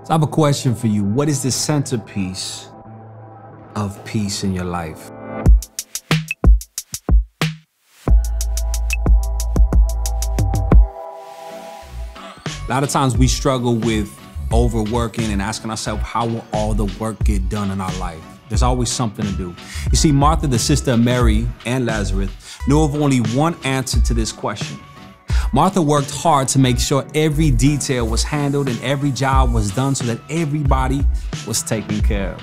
So I have a question for you. What is the centerpiece of peace in your life? A lot of times we struggle with overworking and asking ourselves, how will all the work get done in our life? There's always something to do. You see, Martha, the sister of Mary and Lazarus, knew of only one answer to this question. Martha worked hard to make sure every detail was handled and every job was done so that everybody was taken care of.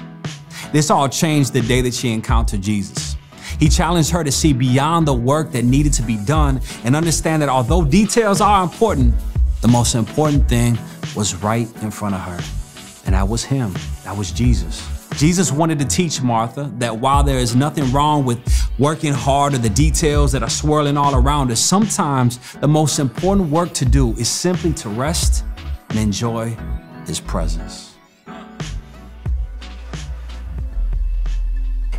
This all changed the day that she encountered Jesus. He challenged her to see beyond the work that needed to be done and understand that although details are important, the most important thing was right in front of her. And that was him. That was Jesus. Jesus wanted to teach Martha that while there is nothing wrong with working hard or the details that are swirling all around us, sometimes the most important work to do is simply to rest and enjoy his presence.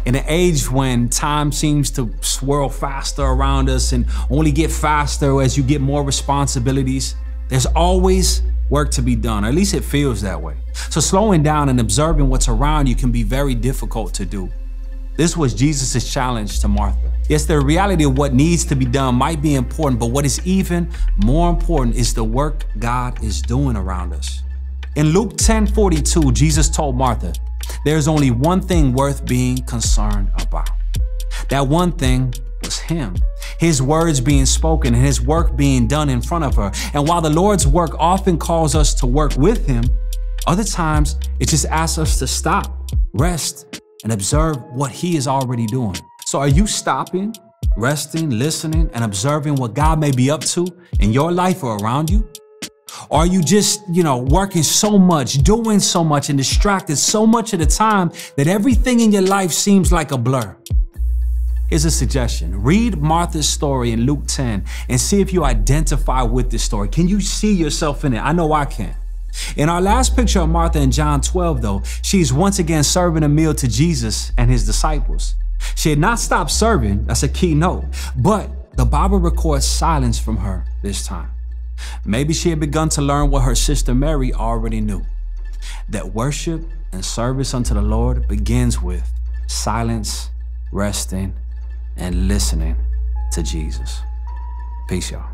In an age when time seems to swirl faster around us and only get faster as you get more responsibilities, there's always work to be done, or at least it feels that way. So slowing down and observing what's around you can be very difficult to do. This was Jesus' challenge to Martha. Yes, the reality of what needs to be done might be important, but what is even more important is the work God is doing around us. In Luke 10:42, Jesus told Martha, there's only one thing worth being concerned about. That one thing was him, his words being spoken and his work being done in front of her. And while the Lord's work often calls us to work with him, other times it just asks us to stop, rest, and observe what he is already doing. So are you stopping, resting, listening, and observing what God may be up to in your life or around you? Or are you just, working so much, doing so much, and distracted so much of the time that everything in your life seems like a blur? Here's a suggestion. Read Martha's story in Luke 10 and see if you identify with this story. Can you see yourself in it? I know I can. In our last picture of Martha in John 12, though, she's once again serving a meal to Jesus and his disciples. She had not stopped serving, that's a key note, but the Bible records silence from her this time. Maybe she had begun to learn what her sister Mary already knew, that worship and service unto the Lord begins with silence, resting, and listening to Jesus. Peace, y'all.